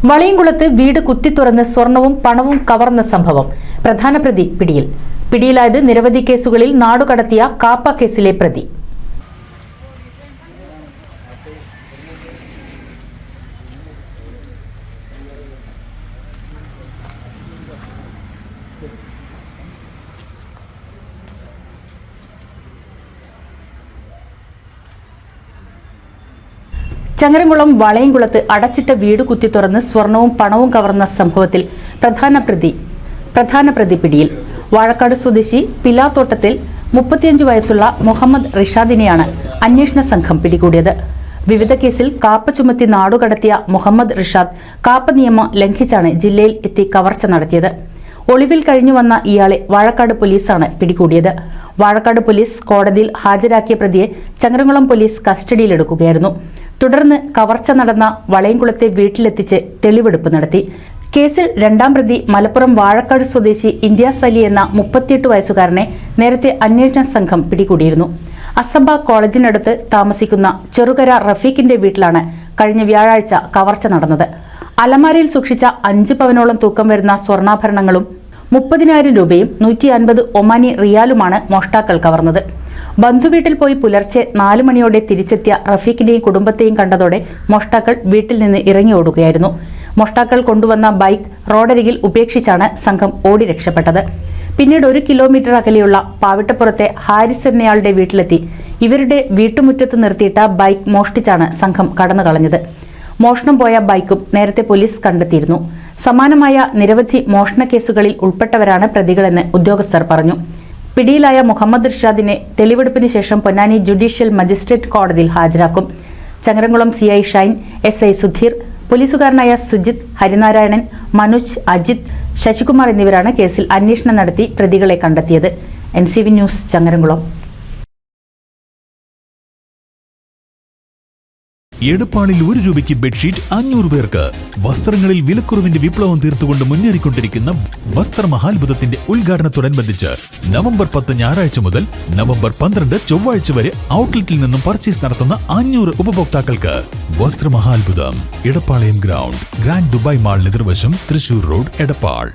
വളയംകുളത്ത് വീട് കുത്തിത്തുറന്ന് സ്വർണവും പണവും കവർന്ന സംഭവം. പ്രധാന പ്രതി പിടിയിൽ. പിടിയിലായത് നിരവധി കേസുകളിൽ നാടുകടത്തിയ കാപ്പ കേസിലെ പ്രതി. ചങ്ങരംകുളം വളയംകുളത്ത് അടച്ചിട്ട വീട് കുത്തിത്തുറന്ന് സ്വർണവും പണവും കവർന്ന സംഭവത്തിൽ പ്രധാന പ്രതി പിടിയിൽ. വാഴക്കാട് സ്വദേശി പിലാത്തോട്ടത്തിൽ 35 വയസ്സുള്ള മുഹമ്മദ് റിഷാദിനെയാണ് അന്വേഷണ സംഘം പിടികൂടിയത്. വിവിധ കേസിൽ കാപ്പ ചുമത്തി നാടുകടത്തിയ മുഹമ്മദ് റിഷാദ് കാപ്പ നിയമം ലംഘിച്ചാണ് ജില്ലയിൽ എത്തി കവർച്ച നടത്തിയത്. ഒളിവിൽ കഴിഞ്ഞു വന്ന ഇയാളെ വാഴക്കാട് പോലീസാണ് പിടികൂടിയത്. വാഴക്കാട് പോലീസ് കോടതിയിൽ ഹാജരാക്കിയ പ്രതിയെ ചങ്ങരംകുളം പോലീസ് കസ്റ്റഡിയിലെടുക്കുകയായിരുന്നു. തുടർന്ന് കവർച്ച നടന്ന വളയംകുളത്തെ വീട്ടിലെത്തിച്ച് തെളിവെടുപ്പ് നടത്തി. കേസിൽ രണ്ടാം പ്രതി മലപ്പുറം വാഴക്കാട് സ്വദേശി ഇന്ത്യാസ് അലി എന്ന 38 വയസ്സുകാരനെ നേരത്തെ അന്വേഷണ സംഘം പിടികൂടിയിരുന്നു. അസബ കോളേജിനടുത്ത് താമസിക്കുന്ന ചെറുകര റഫീഖിന്റെ വീട്ടിലാണ് കഴിഞ്ഞ വ്യാഴാഴ്ച കവർച്ച നടന്നത്. അലമാരയിൽ സൂക്ഷിച്ച 5 പവനോളം തൂക്കം വരുന്ന സ്വർണ്ണാഭരണങ്ങളും 30,000 രൂപയും 150 ഒമാനി റിയാലുമാണ് മോഷ്ടാക്കൾ കവർന്നത്. ബന്ധുവീട്ടിൽ പോയി പുലർച്ചെ 4 മണിയോടെ തിരിച്ചെത്തിയ റഫീഖിനെയും കുടുംബത്തെയും കണ്ടതോടെ മോഷ്ടാക്കൾ വീട്ടിൽ നിന്ന് ഇറങ്ങി ഓടുകയായിരുന്നു. മോഷ്ടാക്കൾ കൊണ്ടുവന്ന ബൈക്ക് റോഡരികിൽ ഉപേക്ഷിച്ചാണ് സംഘം ഓടി രക്ഷപ്പെട്ടത്. പിന്നീട് 1 കിലോമീറ്റർ അകലെയുള്ള പാവിട്ടപ്പുറത്തെ ഹാരിസ് എന്നയാളുടെ വീട്ടിലെത്തി ഇവരുടെ വീട്ടുമുറ്റത്ത് നിർത്തിയിട്ട ബൈക്ക് മോഷ്ടിച്ചാണ് സംഘം കടന്നു കളഞ്ഞത്. മോഷണം പോയ ബൈക്കും നേരത്തെ പോലീസ് കണ്ടെത്തിയിരുന്നു. സമാനമായ നിരവധി മോഷണ കേസുകളിൽ ഉൾപ്പെട്ടവരാണ് പ്രതികളെന്ന് ഉദ്യോഗസ്ഥർ പറഞ്ഞു. പിടിയിലായ മുഹമ്മദ് റിഷാദിനെ തെളിവെടുപ്പിന് ശേഷം പൊന്നാനി ജുഡീഷ്യൽ മജിസ്ട്രേറ്റ് കോടതിയിൽ ഹാജരാക്കും. ചങ്ങരംകുളം CI ഷൈൻ, SI സുധീർ, പോലീസുകാരനായ സുജിത്, ഹരിനാരായണൻ, മനോജ്, അജിത്, ശശികുമാർ എന്നിവരാണ് കേസിൽ അന്വേഷണം നടത്തി പ്രതികളെ കണ്ടെത്തിയത്. NCV news Changaramkulam. എടപ്പാളിൽ 1 രൂപയ്ക്ക് ബെഡ്ഷീറ്റ് 500 പേർക്ക്. വസ്ത്രങ്ങളിൽ വിലക്കുറവിന്റെ വിപ്ലവം തീർത്തുകൊണ്ട് മുന്നേറിക്കൊണ്ടിരിക്കുന്ന വസ്ത്രമഹാത്ഭുതത്തിന്റെ ഉദ്ഘാടനത്തോടനുബന്ധിച്ച് നവംബർ 10 ഞായറാഴ്ച മുതൽ നവംബർ 12 ചൊവ്വാഴ്ച വരെ ഔട്ട്ലെറ്റിൽ നിന്നും പർച്ചേസ് നടത്തുന്ന 500 ഉപഭോക്താക്കൾക്ക് വസ്ത്രമഹാത്ഭുതം, എടപ്പാളയം ഗ്രൗണ്ട്, ഗ്രാൻഡ് ദുബായ് മാൾ എതിർവശം, തൃശൂർ റോഡ്, എടപ്പാൾ.